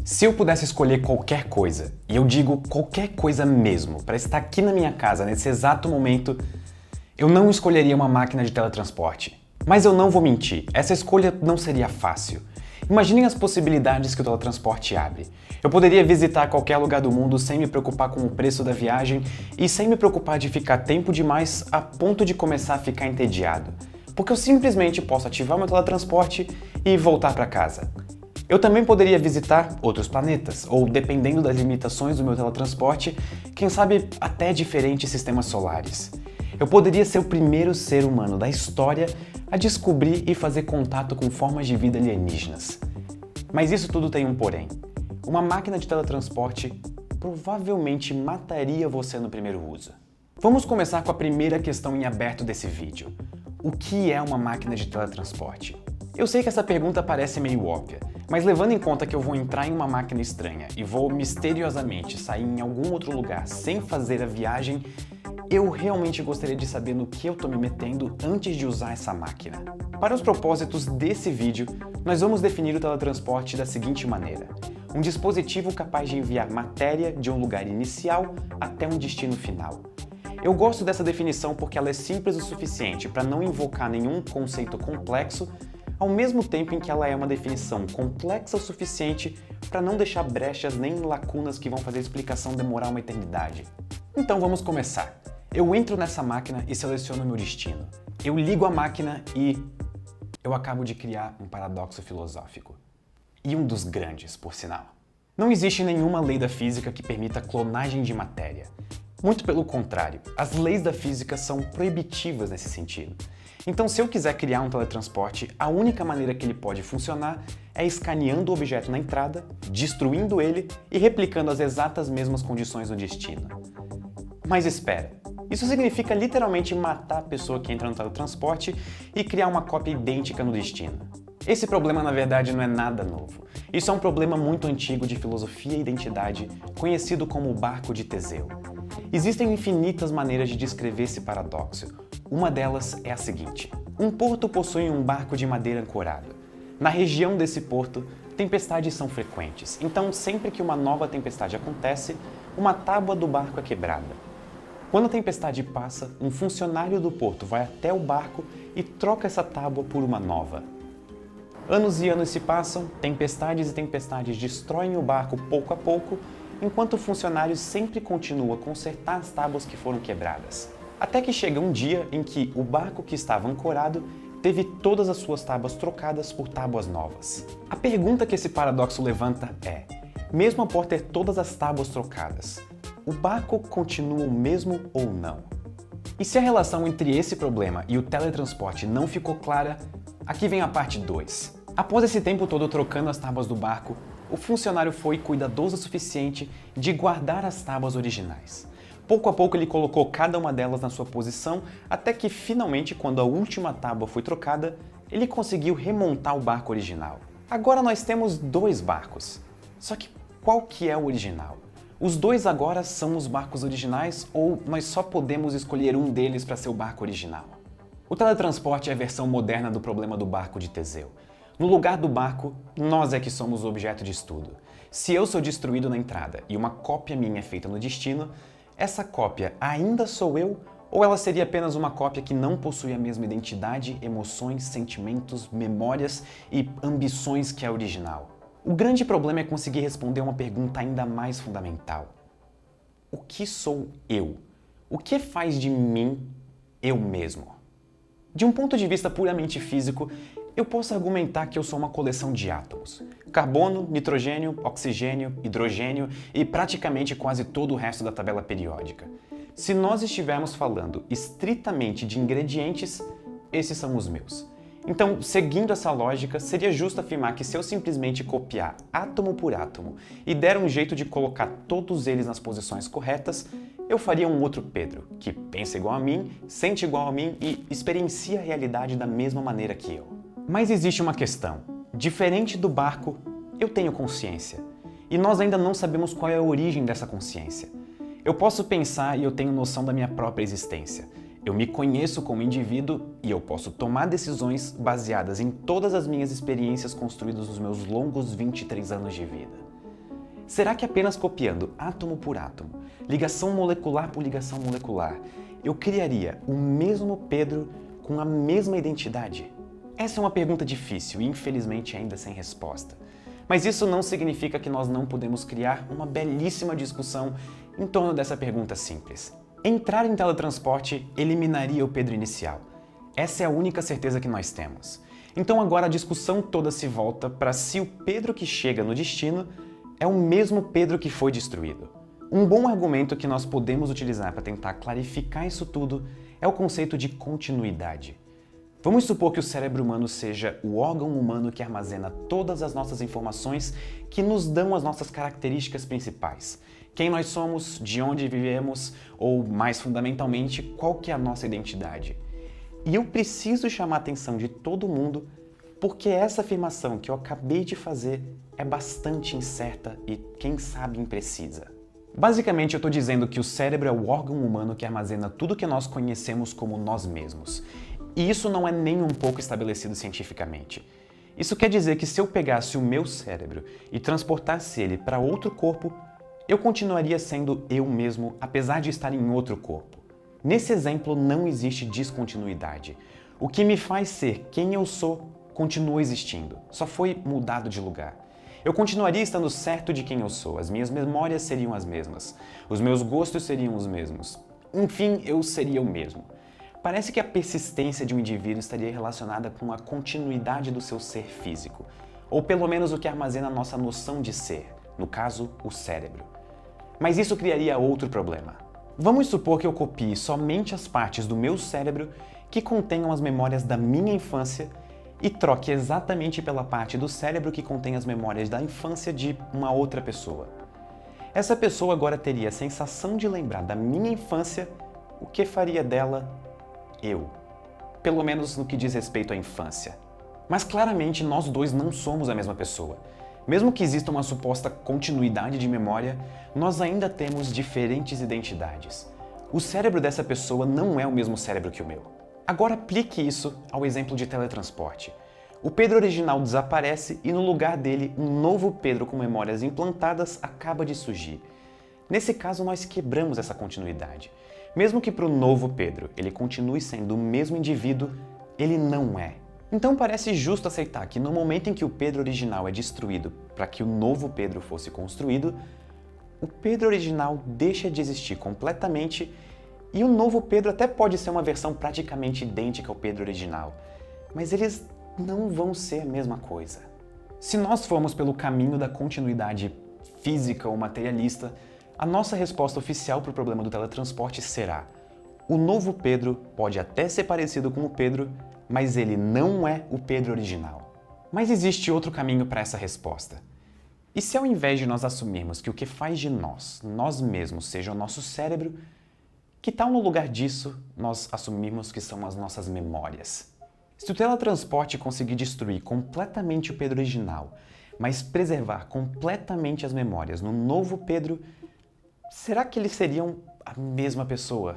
Se eu pudesse escolher qualquer coisa, e eu digo qualquer coisa mesmo, para estar aqui na minha casa nesse exato momento, eu não escolheria uma máquina de teletransporte. Mas eu não vou mentir, essa escolha não seria fácil. Imaginem as possibilidades que o teletransporte abre. Eu poderia visitar qualquer lugar do mundo sem me preocupar com o preço da viagem e sem me preocupar de ficar tempo demais a ponto de começar a ficar entediado. Porque eu simplesmente posso ativar meu teletransporte e voltar para casa. Eu também poderia visitar outros planetas, ou dependendo das limitações do meu teletransporte, quem sabe até diferentes sistemas solares. Eu poderia ser o primeiro ser humano da história a descobrir e fazer contato com formas de vida alienígenas. Mas isso tudo tem um porém. Uma máquina de teletransporte provavelmente mataria você no primeiro uso. Vamos começar com a primeira questão em aberto desse vídeo. O que é uma máquina de teletransporte? Eu sei que essa pergunta parece meio óbvia, mas levando em conta que eu vou entrar em uma máquina estranha e vou misteriosamente sair em algum outro lugar sem fazer a viagem, eu realmente gostaria de saber no que eu tô me metendo antes de usar essa máquina. Para os propósitos desse vídeo, nós vamos definir o teletransporte da seguinte maneira: um dispositivo capaz de enviar matéria de um lugar inicial até um destino final. Eu gosto dessa definição porque ela é simples o suficiente para não invocar nenhum conceito complexo, ao mesmo tempo em que ela é uma definição complexa o suficiente para não deixar brechas nem lacunas que vão fazer a explicação demorar uma eternidade. Então vamos começar. Eu entro nessa máquina e seleciono meu destino. Eu ligo a máquina e eu acabo de criar um paradoxo filosófico. E um dos grandes, por sinal. Não existe nenhuma lei da física que permita clonagem de matéria. Muito pelo contrário, as leis da física são proibitivas nesse sentido. Então, se eu quiser criar um teletransporte, a única maneira que ele pode funcionar é escaneando o objeto na entrada, destruindo ele e replicando as exatas mesmas condições no destino. Mas espera, isso significa literalmente matar a pessoa que entra no teletransporte e criar uma cópia idêntica no destino. Esse problema, na verdade, não é nada novo. Isso é um problema muito antigo de filosofia e identidade, conhecido como o barco de Teseu. Existem infinitas maneiras de descrever esse paradoxo. Uma delas é a seguinte: um porto possui um barco de madeira ancorado. Na região desse porto, tempestades são frequentes, então sempre que uma nova tempestade acontece, uma tábua do barco é quebrada. Quando a tempestade passa, um funcionário do porto vai até o barco e troca essa tábua por uma nova. Anos e anos se passam, tempestades e tempestades destroem o barco pouco a pouco, enquanto o funcionário sempre continua a consertar as tábuas que foram quebradas. Até que chega um dia em que o barco que estava ancorado teve todas as suas tábuas trocadas por tábuas novas. A pergunta que esse paradoxo levanta é: mesmo após ter todas as tábuas trocadas, o barco continua o mesmo ou não? E se a relação entre esse problema e o teletransporte não ficou clara, aqui vem a parte 2. Após esse tempo todo trocando as tábuas do barco, o funcionário foi cuidadoso o suficiente de guardar as tábuas originais. Pouco a pouco ele colocou cada uma delas na sua posição, até que finalmente, quando a última tábua foi trocada, ele conseguiu remontar o barco original. Agora nós temos dois barcos. Só que qual que é o original? Os dois agora são os barcos originais ou nós só podemos escolher um deles para ser o barco original? O teletransporte é a versão moderna do problema do barco de Teseu. No lugar do barco, nós é que somos o objeto de estudo. Se eu sou destruído na entrada e uma cópia minha é feita no destino, essa cópia ainda sou eu ou ela seria apenas uma cópia que não possui a mesma identidade, emoções, sentimentos, memórias e ambições que a original? O grande problema é conseguir responder uma pergunta ainda mais fundamental. O que sou eu? O que faz de mim eu mesmo? De um ponto de vista puramente físico, eu posso argumentar que eu sou uma coleção de átomos. Carbono, nitrogênio, oxigênio, hidrogênio e praticamente quase todo o resto da tabela periódica. Se nós estivermos falando estritamente de ingredientes, esses são os meus. Então, seguindo essa lógica, seria justo afirmar que se eu simplesmente copiar átomo por átomo e der um jeito de colocar todos eles nas posições corretas, eu faria um outro Pedro, que pensa igual a mim, sente igual a mim e experiencia a realidade da mesma maneira que eu. Mas existe uma questão. Diferente do barco, eu tenho consciência. E nós ainda não sabemos qual é a origem dessa consciência. Eu posso pensar e eu tenho noção da minha própria existência. Eu me conheço como indivíduo e eu posso tomar decisões baseadas em todas as minhas experiências construídas nos meus longos 23 anos de vida. Será que apenas copiando átomo por átomo, ligação molecular por ligação molecular, eu criaria o mesmo Pedro com a mesma identidade? Essa é uma pergunta difícil e infelizmente ainda sem resposta. Mas isso não significa que nós não podemos criar uma belíssima discussão em torno dessa pergunta simples. Entrar em teletransporte eliminaria o Pedro inicial. Essa é a única certeza que nós temos. Então agora a discussão toda se volta para se o Pedro que chega no destino é o mesmo Pedro que foi destruído. Um bom argumento que nós podemos utilizar para tentar clarificar isso tudo é o conceito de continuidade. Vamos supor que o cérebro humano seja o órgão humano que armazena todas as nossas informações que nos dão as nossas características principais. Quem nós somos, de onde vivemos, ou mais fundamentalmente, qual que é a nossa identidade. E eu preciso chamar a atenção de todo mundo porque essa afirmação que eu acabei de fazer é bastante incerta e, quem sabe, imprecisa. Basicamente, eu estou dizendo que o cérebro é o órgão humano que armazena tudo que nós conhecemos como nós mesmos. E isso não é nem um pouco estabelecido cientificamente. Isso quer dizer que se eu pegasse o meu cérebro e transportasse ele para outro corpo, eu continuaria sendo eu mesmo, apesar de estar em outro corpo. Nesse exemplo, não existe descontinuidade. O que me faz ser quem eu sou continua existindo, só foi mudado de lugar. Eu continuaria estando certo de quem eu sou, as minhas memórias seriam as mesmas, os meus gostos seriam os mesmos. Enfim, eu seria o mesmo. Parece que a persistência de um indivíduo estaria relacionada com a continuidade do seu ser físico, ou pelo menos o que armazena a nossa noção de ser, no caso, o cérebro. Mas isso criaria outro problema. Vamos supor que eu copie somente as partes do meu cérebro que contenham as memórias da minha infância e troque exatamente pela parte do cérebro que contém as memórias da infância de uma outra pessoa. Essa pessoa agora teria a sensação de lembrar da minha infância, o que faria dela eu. Pelo menos no que diz respeito à infância. Mas claramente nós dois não somos a mesma pessoa. Mesmo que exista uma suposta continuidade de memória, nós ainda temos diferentes identidades. O cérebro dessa pessoa não é o mesmo cérebro que o meu. Agora aplique isso ao exemplo de teletransporte. O Pedro original desaparece e no lugar dele, um novo Pedro com memórias implantadas acaba de surgir. Nesse caso, nós quebramos essa continuidade. Mesmo que para o novo Pedro ele continue sendo o mesmo indivíduo, ele não é. Então parece justo aceitar que no momento em que o Pedro original é destruído para que o novo Pedro fosse construído, o Pedro original deixa de existir completamente e o novo Pedro até pode ser uma versão praticamente idêntica ao Pedro original, mas eles não vão ser a mesma coisa. Se nós formos pelo caminho da continuidade física ou materialista, a nossa resposta oficial para o problema do teletransporte será: o novo Pedro pode até ser parecido com o Pedro, mas ele não é o Pedro original. Mas existe outro caminho para essa resposta. E se ao invés de nós assumirmos que o que faz de nós mesmos, seja o nosso cérebro, que tal no lugar disso nós assumirmos que são as nossas memórias? Se o teletransporte conseguir destruir completamente o Pedro original, mas preservar completamente as memórias no novo Pedro, será que eles seriam a mesma pessoa?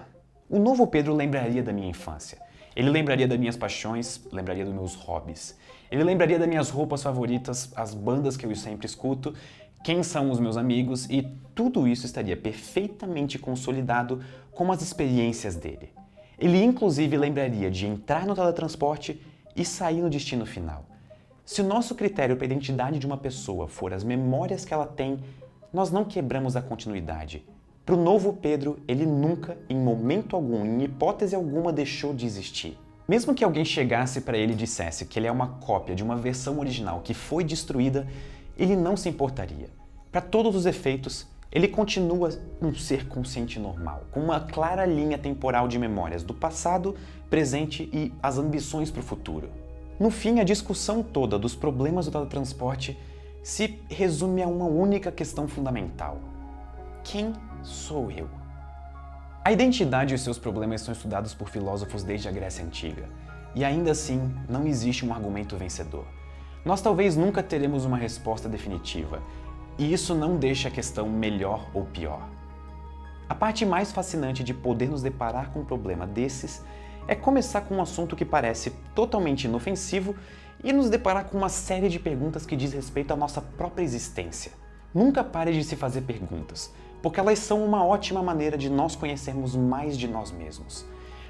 O novo Pedro lembraria da minha infância. Ele lembraria das minhas paixões, lembraria dos meus hobbies. Ele lembraria das minhas roupas favoritas, as bandas que eu sempre escuto, quem são os meus amigos e tudo isso estaria perfeitamente consolidado com as experiências dele. Ele inclusive lembraria de entrar no teletransporte e sair no destino final. Se o nosso critério para a identidade de uma pessoa for as memórias que ela tem, nós não quebramos a continuidade. Para o novo Pedro, ele nunca, em momento algum, em hipótese alguma, deixou de existir. Mesmo que alguém chegasse para ele e dissesse que ele é uma cópia de uma versão original que foi destruída, ele não se importaria. Para todos os efeitos, ele continua um ser consciente normal, com uma clara linha temporal de memórias do passado, presente e as ambições para o futuro. No fim, a discussão toda dos problemas do teletransporte se resume a uma única questão fundamental: quem sou eu? A identidade e os seus problemas são estudados por filósofos desde a Grécia Antiga, e ainda assim não existe um argumento vencedor. Nós talvez nunca teremos uma resposta definitiva, e isso não deixa a questão melhor ou pior. A parte mais fascinante de poder nos deparar com um problema desses é começar com um assunto que parece totalmente inofensivo e nos deparar com uma série de perguntas que diz respeito à nossa própria existência. Nunca pare de se fazer perguntas, porque elas são uma ótima maneira de nós conhecermos mais de nós mesmos.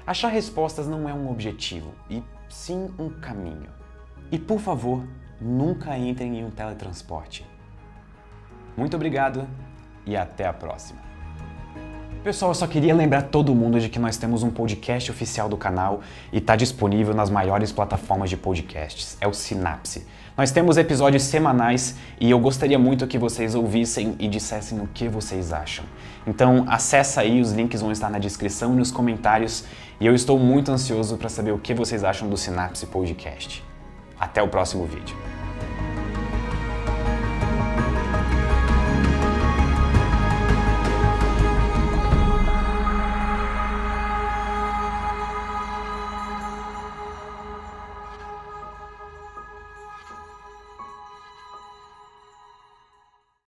Achar respostas não é um objetivo, e sim um caminho. E por favor, nunca entrem em um teletransporte. Muito obrigado e até a próxima. Pessoal, eu só queria lembrar todo mundo de que nós temos um podcast oficial do canal e está disponível nas maiores plataformas de podcasts. É o Sinapse. Nós temos episódios semanais e eu gostaria muito que vocês ouvissem e dissessem o que vocês acham. Então acessa aí, os links vão estar na descrição e nos comentários e eu estou muito ansioso para saber o que vocês acham do Sinapse Podcast. Até o próximo vídeo.